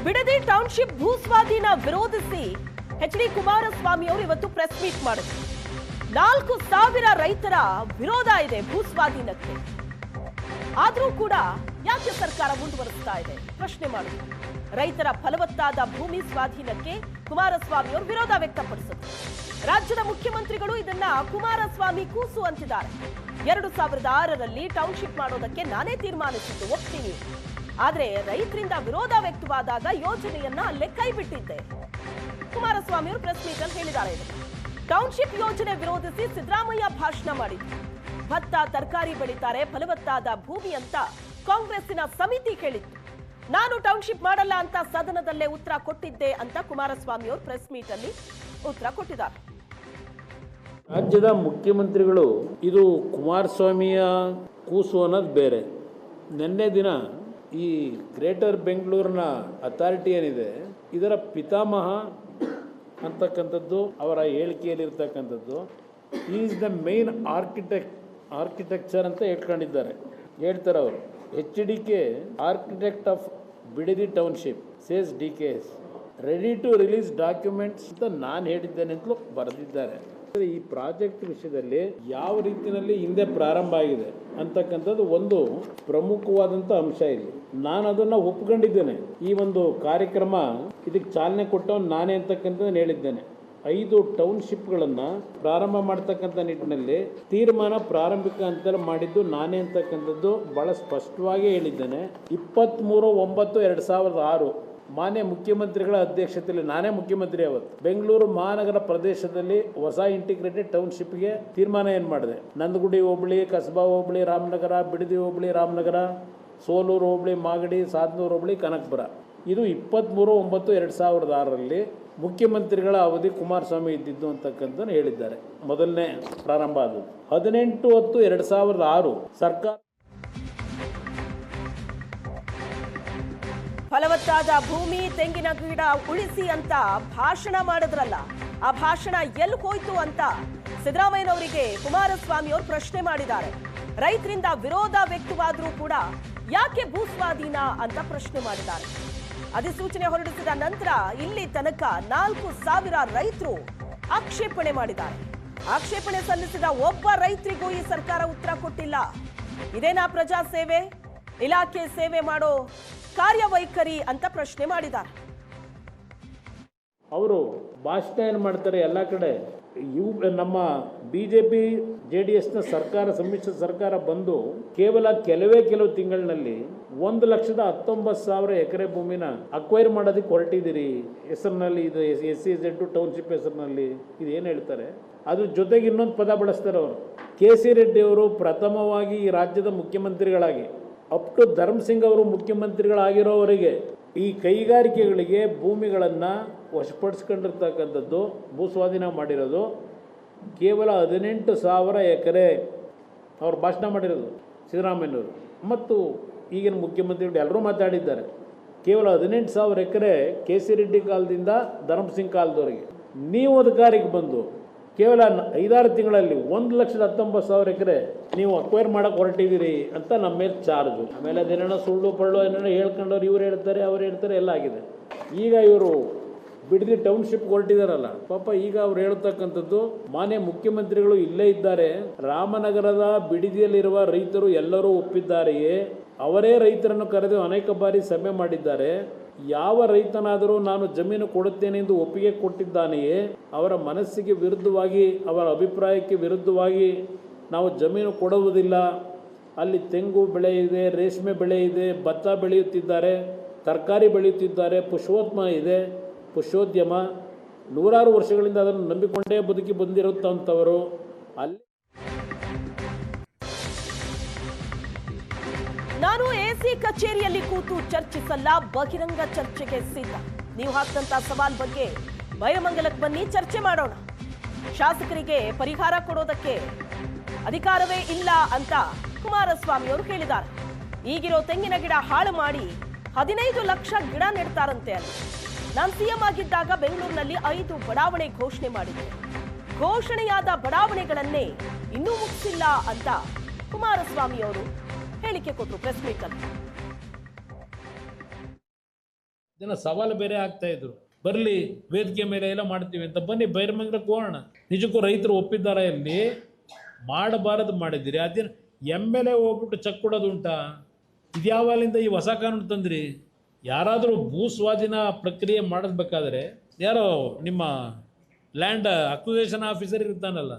Bidadi township ಭೂಸ್ವಾಧೀನ ವಿರೋಧಿಸಿ H D. Kumaraswamy ಅವರು ಇವತ್ತು ಪ್ರೆಸ್ ಮೀಟ್ ಮಾಡಿದ್ರು. 4,000 ರೈತರ ವಿರೋಧ ಇದೆ ಭೂಸ್ವಾಧೀನಕ್ಕೆ. ಆದರೂ ಕೂಡ ಯಾಕೆ ಸರ್ಕಾರ ಮುಂದುವರಿಸ್ತಾ ಇದೆ ಪ್ರಶ್ನೆ ಮಾಡಿದ್ರು. ರೈತರ ಫಲವತ್ತಾದ ಭೂಮಿ ಸ್ವಾಧೀನಕ್ಕೆ ಕುಮಾರಸ್ವಾಮಿ ಅವರು ವಿರೋಧ ವ್ಯಕ್ತಪಡಿಸಿದ್ರು. ರಾಜ್ಯದ ಮುಖ್ಯಮಂತ್ರಿಗಳು ಇದನ್ನ ಕುಮಾರಸ್ವಾಮಿ ಕೂಸು ಅಂತಿದ್ದಾರೆ. 2006ರಲ್ಲಿ ಟೌನ್ಶಿಪ್ ಮಾಡೋದಕ್ಕೆ ನಾನೇ ತೀರ್ಮಾನಿಸಿದ್ದು, ಒಪ್ತೀನಿ. ಆದ್ರೆ ರೈತರಿಂದ ವಿರೋಧ ವ್ಯಕ್ತವಾದಾಗ ಯೋಜನೆಯನ್ನ ಅಲ್ಲೇ ಕೈಬಿಟ್ಟಿದ್ದೆ. ಕುಮಾರಸ್ವಾಮಿ ಅವರು ಪ್ರೆಸ್ ಮೀಟ್ ಅಲ್ಲಿ ಹೇಳಿದ್ದಾರೆ. ಟೌನ್ಶಿಪ್ ಯೋಜನೆ ವಿರೋಧಿಸಿ ಸಿದ್ದರಾಮಯ್ಯ ಭಾಷಣ ಮಾಡಿದ್ರು. ಭತ್ತ ತರಕಾರಿ ಬೆಳೀತಾರೆ, ಫಲವತ್ತಾದ ಭೂಮಿ ಅಂತ ಕಾಂಗ್ರೆಸ್ಸಿನ ಸಮಿತಿ ಹೇಳಿತ್ತು. ನಾನು ಟೌನ್ಶಿಪ್ ಮಾಡಲ್ಲ ಅಂತ ಸದನದಲ್ಲೇ ಉತ್ತರ ಕೊಟ್ಟಿದ್ದೆ ಅಂತ ಕುಮಾರಸ್ವಾಮಿ ಅವರು ಪ್ರೆಸ್ ಮೀಟ್ ಅಲ್ಲಿ ಉತ್ತರ ಕೊಟ್ಟಿದ್ದಾರೆ. ರಾಜ್ಯದ ಮುಖ್ಯಮಂತ್ರಿಗಳು ಇದು ಕುಮಾರಸ್ವಾಮಿಯ ಕೂಸು ಅನ್ನೋದು ಬೇರೆ. ನಿನ್ನೆ ದಿನ ಈ ಗ್ರೇಟರ್ ಬೆಂಗಳೂರಿನ ಅಥಾರಿಟಿ ಏನಿದೆ ಇದರ ಪಿತಾಮಹ ಅಂತಕ್ಕಂಥದ್ದು ಅವರ ಹೇಳಿಕೆಯಲ್ಲಿರ್ತಕ್ಕಂಥದ್ದು ಈಸ್ ದ ಮೇನ್ ಆರ್ಕಿಟೆಕ್ಚರ್ ಅಂತ ಹೇಳ್ಕೊಂಡಿದ್ದಾರೆ. ಹೇಳ್ತಾರೆ ಅವರು, HDK architect of Bidadi township says DKS ready to release documents ಅಂತ ನಾನು ಹೇಳಿದ್ದೇನೆ ಅಂತಲೂ ಬರೆದಿದ್ದಾರೆ. ಈ ಪ್ರಾಜೆಕ್ಟ್ ವಿಷಯದಲ್ಲಿ ಯಾವ ರೀತಿಯಲ್ಲಿ ಹಿಂದೆ ಪ್ರಾರಂಭ ಆಗಿದೆ ಅಂತಕ್ಕಂಥದ್ದು ಒಂದು ಪ್ರಮುಖವಾದಂಥ ಅಂಶ ಇಲ್ಲಿ. ನಾನು ಅದನ್ನು ಒಪ್ಕೊಂಡಿದ್ದೇನೆ. ಈ ಒಂದು ಕಾರ್ಯಕ್ರಮ ಇದಕ್ಕೆ ಚಾಲನೆ ಕೊಟ್ಟವನು ನಾನೇ ಅಂತಕ್ಕಂಥದ್ದನ್ನು ಹೇಳಿದ್ದೇನೆ. 5 ಟೌನ್ಶಿಪ್ಗಳನ್ನು ಪ್ರಾರಂಭ ಮಾಡ್ತಕ್ಕಂಥ ನಿಟ್ಟಿನಲ್ಲಿ ತೀರ್ಮಾನ ಪ್ರಾರಂಭಿಕ ಹಂತ ಮಾಡಿದ್ದು ನಾನೇ ಅಂತಕ್ಕಂಥದ್ದು ಬಹಳ ಸ್ಪಷ್ಟವಾಗಿ ಹೇಳಿದ್ದೇನೆ. 23/9/2006 ಮಾನ್ಯ ಮುಖ್ಯಮಂತ್ರಿಗಳ ಅಧ್ಯಕ್ಷತೆಯಲ್ಲಿ ನಾನೇ ಮುಖ್ಯಮಂತ್ರಿ ಅವತ್ತು ಬೆಂಗಳೂರು ಮಹಾನಗರ ಪ್ರದೇಶದಲ್ಲಿ ಹೊಸ ಇಂಟಿಗ್ರೇಟೆಡ್ ಟೌನ್ಶಿಪ್ಗೆ ತೀರ್ಮಾನ ಏನು ಮಾಡಿದೆ. ನಂದಗುಡಿ ಹೋಬಳಿ, ಕಸಬಾ ಹೋಬಳಿ, ರಾಮನಗರ, ಬಿಡದಿ ಹೋಬಳಿ, ರಾಮನಗರ, ಸೋಲೂರು ಹೋಬಳಿ, ಮಾಗಡಿ, ಸಾದ್ನೂರು ಹೋಬಳಿ, ಕನಕಪುರ. ಇದು 23/9/2006ರಲ್ಲಿ ಮುಖ್ಯಮಂತ್ರಿಗಳ ಅವಧಿ ಕುಮಾರಸ್ವಾಮಿ ಇದ್ದಿದ್ದು ಅಂತಕ್ಕಂಥದ್ದು ಹೇಳಿದ್ದಾರೆ. ಮೊದಲನೇ ಪ್ರಾರಂಭ ಆದದ್ದು 18/10/2006 ಸರ್ಕಾರ ಫಲವತ್ತಾದ ಭೂಮಿ, ತೆಂಗಿನ ಗಿಡ ಉಳಿಸಿ ಅಂತ ಭಾಷಣ ಮಾಡಿದ್ರಲ್ಲ, ಆ ಭಾಷಣ ಎಲ್ಲಿ ಹೋಯ್ತು ಅಂತ ಸಿದ್ದರಾಮಯ್ಯನವರಿಗೆ ಕುಮಾರಸ್ವಾಮಿ ಅವರು ಪ್ರಶ್ನೆ ಮಾಡಿದ್ದಾರೆ. ರೈತರಿಂದ ವಿರೋಧ ವ್ಯಕ್ತವಾದರೂ ಕೂಡ ಯಾಕೆ ಭೂಸ್ವಾಧೀನ ಅಂತ ಪ್ರಶ್ನೆ ಮಾಡಿದ್ದಾರೆ. ಅಧಿಸೂಚನೆ ಹೊರಡಿಸಿದ ನಂತರ ಇಲ್ಲಿ ತನಕ 4,000 ರೈತರು ಆಕ್ಷೇಪಣೆ ಮಾಡಿದ್ದಾರೆ. ಆಕ್ಷೇಪಣೆ ಸಲ್ಲಿಸಿದ ಒಬ್ಬ ರೈತರಿಗೂ ಈ ಸರ್ಕಾರ ಉತ್ತರ ಕೊಟ್ಟಿಲ್ಲ. ಇದೇನಾ ಪ್ರಜಾ ಸೇವೆ, ಇಲಾಖೆ ಸೇವೆ ಮಾಡೋ ಕಾರ್ಯವೈಖರಿ ಅಂತ ಪ್ರಶ್ನೆ ಮಾಡಿದ್ದಾರೆ. ಅವರು ಭಾಷಣ ಏನು ಮಾಡ್ತಾರೆ ಎಲ್ಲ ಕಡೆ. ನಮ್ಮ BJP JDSನ ಸರ್ಕಾರ, ಸಮ್ಮಿಶ್ರ ಸರ್ಕಾರ ಬಂದು ಕೆಲವು ತಿಂಗಳಿನಲ್ಲಿ 1,19,000 ಎಕರೆ ಭೂಮಿನ ಅಕ್ವೈರ್ ಮಾಡೋದಕ್ಕೆ ಹೊರಟಿದ್ದೀರಿ ಹೆಸರಿನಲ್ಲಿ. ಇದು SEZ ಟೌನ್ಶಿಪ್ ಹೆಸರಿನಲ್ಲಿ ಇದು ಏನು ಹೇಳ್ತಾರೆ. ಅದ್ರ ಜೊತೆಗೆ ಇನ್ನೊಂದು ಪದ ಬಳಸ್ತಾರೆ ಅವರು. KC ರೆಡ್ಡಿ ಅವರು ಪ್ರಥಮವಾಗಿ ಈ ರಾಜ್ಯದ ಮುಖ್ಯಮಂತ್ರಿಗಳಾಗಿ ಅಪ್ ಟು ಧರ್ಮಸಿಂಗ್ ಅವರು ಮುಖ್ಯಮಂತ್ರಿಗಳಾಗಿರೋವರೆಗೆ ಈ ಕೈಗಾರಿಕೆಗಳಿಗೆ ಭೂಮಿಗಳನ್ನು ವಶಪಡಿಸ್ಕೊಂಡಿರ್ತಕ್ಕಂಥದ್ದು, ಭೂಸ್ವಾಧೀನ ಮಾಡಿರೋದು ಕೇವಲ 18,000 ಎಕರೆ. ಅವ್ರು ಭಾಷಣ ಮಾಡಿರೋದು ಸಿದ್ದರಾಮಯ್ಯನವರು ಮತ್ತು ಈಗಿನ ಮುಖ್ಯಮಂತ್ರಿಗಳು ಎಲ್ಲರೂ ಮಾತಾಡಿದ್ದಾರೆ. ಕೇವಲ 18,000 ಎಕರೆ KC ರೆಡ್ಡಿ ಕಾಲದಿಂದ ಧರ್ಮಸಿಂಗ್ ಕಾಲದವರೆಗೆ. ನೀವು ಅಧಿಕಾರಕ್ಕೆ ಬಂದು ಕೇವಲ 5-6 ತಿಂಗಳಲ್ಲಿ 1,19,000 ಎಕರೆ ನೀವು ಅಕ್ವೈರ್ ಮಾಡೋಕೆ ಹೊರಟಿದ್ದೀರಿ ಅಂತ ನಮ್ಮ ಮೇಲೆ ಚಾರ್ಜು. ಆಮೇಲೆ ಅದೇನೋ ಸುಳ್ಳು ಪಳ್ಳು ಏನೇನೋ ಹೇಳ್ಕೊಂಡವ್ರು ಇವ್ರು ಹೇಳ್ತಾರೆ, ಅವ್ರು ಹೇಳ್ತಾರೆ, ಎಲ್ಲ ಆಗಿದೆ. ಈಗ ಇವರು ಬಿಡದಿ ಟೌನ್ಶಿಪ್ ಹೊರಟಿದಾರಲ್ಲ, ಪಾಪ ಈಗ ಅವ್ರು ಹೇಳ್ತಕ್ಕಂಥದ್ದು ಮಾನ್ಯ ಮುಖ್ಯಮಂತ್ರಿಗಳು ಇಲ್ಲೇ ಇದ್ದಾರೆ, ರಾಮನಗರದ ಬಿಡದಿಯಲ್ಲಿರುವ ರೈತರು ಎಲ್ಲರೂ ಒಪ್ಪಿದ್ದಾರೆಯೇ, ಅವರೇ ರೈತರನ್ನು ಕರೆದು ಅನೇಕ ಬಾರಿ ಸಭೆ ಮಾಡಿದ್ದಾರೆ. ಯಾವ ರೈತನಾದರೂ ನಾನು ಜಮೀನು ಕೊಡುತ್ತೇನೆ ಎಂದು ಒಪ್ಪಿಗೆ ಕೊಟ್ಟಿದ್ದಾನೆಯೇ, ಅವರ ಮನಸ್ಸಿಗೆ ವಿರುದ್ಧವಾಗಿ, ಅವರ ಅಭಿಪ್ರಾಯಕ್ಕೆ ವಿರುದ್ಧವಾಗಿ ನಾವು ಜಮೀನು ಕೊಡುವುದಿಲ್ಲ. ಅಲ್ಲಿ ತೆಂಗು ಬೆಳೆ ಇದೆ, ರೇಷ್ಮೆ ಬೆಳೆ ಇದೆ, ಭತ್ತ ಬೆಳೆಯುತ್ತಿದ್ದಾರೆ, ತರಕಾರಿ ಬೆಳೆಯುತ್ತಿದ್ದಾರೆ, ಪುಷ್ಪೋದ್ಯಮ 100 ವರ್ಷಗಳಿಂದ ಅದನ್ನು ನಂಬಿಕೊಂಡೇ ಬದುಕಿ ಬಂದಿರುತ್ತಂಥವರು. ಅಲ್ಲಿ ನಾನು AC ಕಚೇರಿಯಲ್ಲಿ ಕೂತು ಚರ್ಚಿಸಲ್ಲ, ಬಹಿರಂಗ ಚರ್ಚೆಗೆ ಸಿದ್ಧ. ನೀವು ಹಾಕ್ತಂತ ಸವಾಲ್ ಬಗ್ಗೆ ಬೈರಮಂಗಲಕ್ಕೆ ಬನ್ನಿ, ಚರ್ಚೆ ಮಾಡೋಣ. ಶಾಸಕರಿಗೆ ಪರಿಹಾರ ಕೊಡೋದಕ್ಕೆ ಅಧಿಕಾರವೇ ಇಲ್ಲ ಅಂತ ಕುಮಾರಸ್ವಾಮಿ ಅವರು ಹೇಳಿದ್ದಾರೆ. ಈಗಿರೋ ತೆಂಗಿನ ಗಿಡ ಹಾಳು ಮಾಡಿ 15 ಲಕ್ಷ ಗಿಡ ನೆಡ್ತಾರಂತೆ. ಅಲ್ಲಿ ನಾನು CM ಆಗಿದ್ದಾಗ ಬೆಂಗಳೂರಿನಲ್ಲಿ 5 ಬಡಾವಣೆ ಘೋಷಣೆ ಮಾಡಿದ್ದೆ. ಘೋಷಣೆಯಾದ ಬಡಾವಣೆಗಳನ್ನೇ ಇನ್ನೂ ಮುಗಿಸಿಲ್ಲ ಅಂತ ಕುಮಾರಸ್ವಾಮಿ ಅವರು ಹೇಳಿಕೆ ಕೊಟ್ಟರು ಪ್ರೆಸ್ ಮೀಟ್ ಅಲ್ಲಿ. ಜನ ಸವಾಲು ಬೇರೆ ಆಗ್ತಾಯಿದ್ರು, ಬರಲಿ ವೇದಿಕೆ ಮೇಲೆ ಎಲ್ಲ ಮಾಡ್ತೀವಿ ಅಂತ. ಬನ್ನಿ ಬೈರಮಂಗಲಕ್ಕೆ ಹೋಗೋಣ. ನಿಜಕ್ಕೂ ರೈತರು ಒಪ್ಪಿದ್ದಾರೆ, ಇಲ್ಲಿ ಮಾಡಬಾರದು ಮಾಡಿದ್ದೀರಿ. ಅದೇನು MLA ಹೋಗ್ಬಿಟ್ಟು ಚೆಕ್ ಕೊಡೋದು ಉಂಟಾ? ಇದ್ಯಾವಾಗಲಿಂದ ಈ ಹೊಸ ಕಾನೂನು ತಂದ್ರಿ? ಯಾರಾದರೂ ಭೂ ಸ್ವಾಧೀನ ಪ್ರಕ್ರಿಯೆ ಮಾಡಬೇಕಾದ್ರೆ ಯಾರೋ ನಿಮ್ಮ ಲ್ಯಾಂಡ್ ಅಕ್ವಿಸೇಷನ್ ಆಫೀಸರ್ ಇರ್ತಾನಲ್ಲ,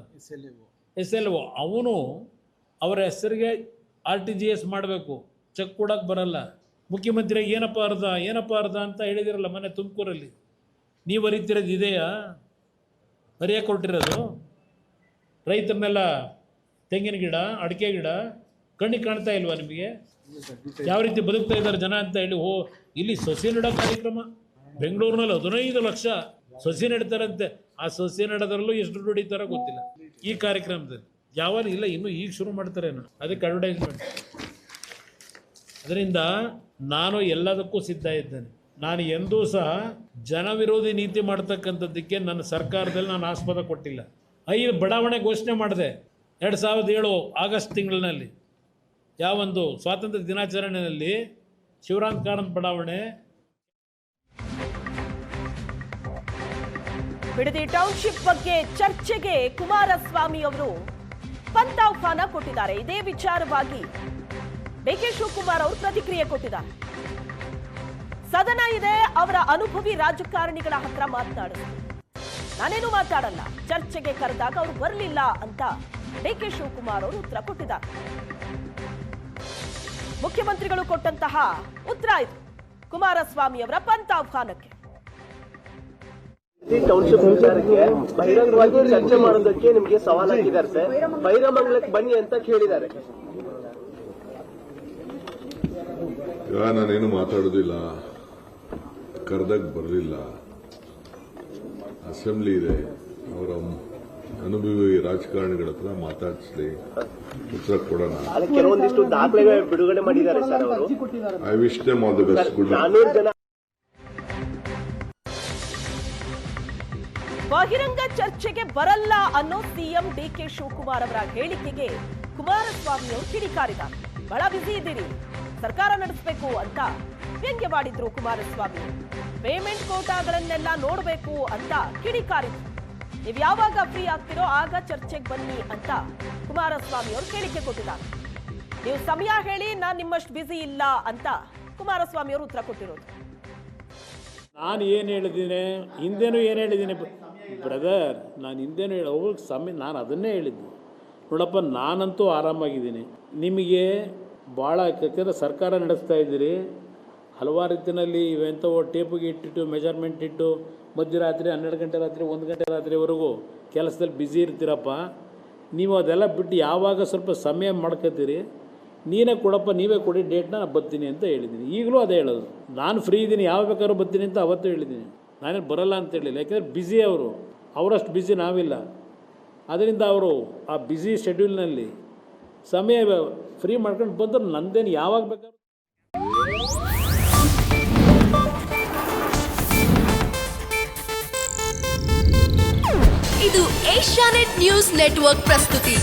SLO, ಅವನು ಅವರ ಹೆಸರಿಗೆ RTGS ಮಾಡಬೇಕು, ಚೆಕ್ ಕೊಡೋಕ್ಕೆ ಬರಲ್ಲ. ಮುಖ್ಯಮಂತ್ರಿಗೆ ಏನಪ್ಪ ಅರ್ಧ ಅಂತ ಹೇಳಿದಿರಲ್ಲ ಮೊನ್ನೆ ತುಮಕೂರಲ್ಲಿ. ನೀವು ಅರಿತಿರೋದು ಇದೆಯಾ? ಅರಿಯಕ್ಕೆ ಕೊಟ್ಟಿರೋದು ರೈತರನ್ನೆಲ್ಲ ತೆಂಗಿನ ಗಿಡ, ಅಡಿಕೆ ಗಿಡ ಕಣ್ಣಿಗೆ ಕಾಣ್ತಾ ಇಲ್ವಾ ನಿಮಗೆ? ಯಾವ ರೀತಿ ಬದುಕ್ತಾ ಇದ್ದಾರೆ ಜನ ಅಂತ ಹೇಳಿ. ಇಲ್ಲಿ ಸಸಿ ನೆಡೋ ಕಾರ್ಯಕ್ರಮ ಬೆಂಗಳೂರಿನಲ್ಲಿ 15 ಲಕ್ಷ ಸಸಿ ನೆಡ್ತಾರಂತೆ. ಆ ಸಸಿ ನೆಡೋದ್ರಲ್ಲೂ ಎಷ್ಟು ದುಡ್ಡು ಹೊಡಿತಾರೋ ಗೊತ್ತಿಲ್ಲ. ಈ ಕಾರ್ಯಕ್ರಮದಲ್ಲಿ ಯಾವಾಗ ಇಲ್ಲ, ಇನ್ನೂ ಈಗ ಶುರು ಮಾಡ್ತಾರೇನು, ಅದಕ್ಕೆ ಅಡ್ವರ್ಟೈಸ್ಮೆಂಟ್. ಅದರಿಂದ ನಾನು ಎಲ್ಲದಕ್ಕೂ ಸಿದ್ಧ ಇದ್ದೇನೆ. ನಾನು ಎಂದೂ ಸಹ ಜನವಿರೋಧಿ ನೀತಿ ಮಾಡ್ತಕ್ಕಂಥದ್ದಕ್ಕೆ ನನ್ನ ಸರ್ಕಾರದಲ್ಲಿ ನಾನು ಆಸ್ಪದ ಕೊಟ್ಟಿಲ್ಲ. 5 ಬಡಾವಣೆ ಘೋಷಣೆ ಮಾಡಿದೆ 2007 ಆಗಸ್ಟ್ ತಿಂಗಳಿನಲ್ಲಿ. ಯಾವೊಂದು ಸ್ವಾತಂತ್ರ್ಯ ದಿನಾಚರಣೆಯಲ್ಲಿ ಶಿವರಾಮ್ ಕಾರಂತ್ ಬಡಾವಣೆ, ಬಿಡದಿ ಟೌನ್ಶಿಪ್ ಬಗ್ಗೆ ಚರ್ಚೆಗೆ ಕುಮಾರಸ್ವಾಮಿ ಅವರು ಪಂಥಾಹ್ವಾನ ಕೊಟ್ಟಿದ್ದಾರೆ. ಇದೇ ವಿಚಾರವಾಗಿ DK ಶಿವಕುಮಾರ್ ಅವರು ಪ್ರತಿಕ್ರಿಯೆ ಕೊಟ್ಟಿದ್ದಾರೆ. ಸದನ ಇದೆ, ಅವರ ಅನುಭವಿ ರಾಜಕಾರಣಿಗಳ ಹತ್ರ ಮಾತನಾಡಿದ್ರು. ನಾನೇನು ಮಾತಾಡಲ್ಲ, ಚರ್ಚೆಗೆ ಕರೆದಾಗ ಅವರು ಬರಲಿಲ್ಲ ಅಂತ DK ಶಿವಕುಮಾರ್ ಅವರು ಉತ್ತರ ಕೊಟ್ಟಿದ್ದಾರೆ. ಮುಖ್ಯಮಂತ್ರಿಗಳು ಕೊಟ್ಟಂತಹ ಉತ್ತರ ಇದು ಕುಮಾರಸ್ವಾಮಿ ಅವರ ಪಂಥಾಹ್ವಾನಕ್ಕೆ. ಟೌನ್ಶಿಪ್ ವಿಚಾರಕ್ಕೆ ಬಹಿರಂಗವಾಗಿ ಚರ್ಚೆ ಮಾಡೋದಕ್ಕೆ ನಿಮಗೆ ಸವಾಲ್ ಹಾಕಿದ್ದಾರೆ ಸರ್. ಬೈರಮಂಗಲಕ್ಕೆ ಬನ್ನಿ ಅಂತ ಕೇಳಿದ್ದಾರೆ. ನಾನೇನು ಮಾತಾಡೋದಿಲ್ಲ, ಕರೆದಾಗ ಬರಲಿಲ್ಲ. ಅಸೆಂಬ್ಲಿ ಇದೆ, ಅವರ ಅನುಭವಿ ರಾಜಕಾರಣಿಗಳ ಹತ್ರ ಮಾತಾಡಿಸ್ಲಿ, ಉತ್ತರ ಕೊಡೋಣ. ಕೆಲವೊಂದಿಷ್ಟು ದಾಖಲೆ ಬಿಡುಗಡೆ ಮಾಡಿದ್ದಾರೆ ಸರ್ ಅವರು. I wish them all the best. Good 400 ಜನ ಬಹಿರಂಗ ಚರ್ಚೆಗೆ ಬರಲ್ಲ ಅನ್ನೋ ಸಿಎಂ DK ಶಿವಕುಮಾರ್ ಅವರ ಹೇಳಿಕೆಗೆ ಕುಮಾರಸ್ವಾಮಿ ಅವರು ಕಿಡಿಕಾರಿದ್ದಾರೆ. ಬಹಳ ಬಿಸಿ ಇದ್ದೀರಿ, ಸರ್ಕಾರ ನಡೆಸಬೇಕು ಅಂತ ವ್ಯಂಗ್ಯವಾಡಿದ್ರು ಕುಮಾರಸ್ವಾಮಿ. ಪೇಮೆಂಟ್ ಕೋಟಾಗಳನ್ನೆಲ್ಲ ನೋಡಬೇಕು ಅಂತ ಕಿಡಿಕಾರಿದ್ರು. ನೀವು ಯಾವಾಗ ಫ್ರೀ ಆಗ್ತಿರೋ ಆಗ ಚರ್ಚೆಗೆ ಬನ್ನಿ ಅಂತ ಕುಮಾರಸ್ವಾಮಿ ಅವರು ಹೇಳಿಕೆ ಕೊಟ್ಟಿದ್ದಾರೆ. ನೀವು ಸಮಯ ಹೇಳಿ, ನಾನು ನಿಮ್ಮಷ್ಟು ಬಿಸಿ ಇಲ್ಲ ಅಂತ ಕುಮಾರಸ್ವಾಮಿ ಅವರು ಉತ್ತರ ಕೊಟ್ಟಿರೋದು. ನಾನು ಏನು ಹೇಳಿದ್ದೀನಿ, ಹಿಂದೆನೂ ಏನು ಹೇಳಿದ್ದೀನಿ ಬ್ರದರ್, ನಾನು ಹಿಂದೆನೂ ಹೋಗಕ್ಕೆ ಸಮಯ, ನಾನು ಅದನ್ನೇ ಹೇಳಿದ್ದು. ನೋಡಪ್ಪ, ನಾನಂತೂ ಆರಾಮಾಗಿದ್ದೀನಿ. ನಿಮಗೆ ಭಾಳ ಯಾಕಂದರೆ ಸರ್ಕಾರ ನಡೆಸ್ತಾ ಇದ್ದೀರಿ, ಹಲವಾರು ರೀತಿಯಲ್ಲಿ ಇವೆಂಥವು ಟೇಪಿಗೆ ಇಟ್ಟಿಟ್ಟು ಮೆಜರ್ಮೆಂಟ್ ಇಟ್ಟು ಮಧ್ಯರಾತ್ರಿ 12 ಗಂಟೆ ರಾತ್ರಿ 1 ಗಂಟೆ ರಾತ್ರಿವರೆಗೂ ಕೆಲಸದಲ್ಲಿ ಬ್ಯುಸಿ ಇರ್ತೀರಪ್ಪ. ನೀವು ಅದೆಲ್ಲ ಬಿಟ್ಟು ಯಾವಾಗ ಸ್ವಲ್ಪ ಸಮಯ ಮಾಡ್ಕೋತೀರಿ, ನೀನೇ ಕೊಡಪ್ಪ, ನೀವೇ ಕೊಡಿ ಡೇಟ್ನ, ನಾನು ಬರ್ತೀನಿ ಅಂತ ಹೇಳಿದ್ದೀನಿ. ಈಗಲೂ ಅದೇ ಹೇಳೋದು, ನಾನು ಫ್ರೀ ಇದ್ದೀನಿ, ಯಾವ ಬೇಕಾದ್ರೂ ಬರ್ತೀನಿ ಅಂತ ಅವತ್ತು ಹೇಳಿದ್ದೀನಿ. ನಾನೇನು ಬರೋಲ್ಲ ಅಂತ ಹೇಳಿಲ್ಲ, ಯಾಕೆಂದರೆ ಬ್ಯುಸಿ ಅವರು, ಅವರಷ್ಟು ಬ್ಯುಸಿ ನಾವಿಲ್ಲ. ಅದರಿಂದ ಅವರು ಆ ಬ್ಯುಸಿ ಶೆಡ್ಯೂಲ್ನಲ್ಲಿ ಸಮಯ ಫ್ರೀ ಮಾಡ್ಕೊಂಡು ಬಂದರು, ನಂದೇನು ಯಾವಾಗ ಬೇಕಾದ್ರೂ. ಇದು ಏಷ್ಯಾನೆಟ್ ನ್ಯೂಸ್ ನೆಟ್ವರ್ಕ್ ಪ್ರಸ್ತುತಿ.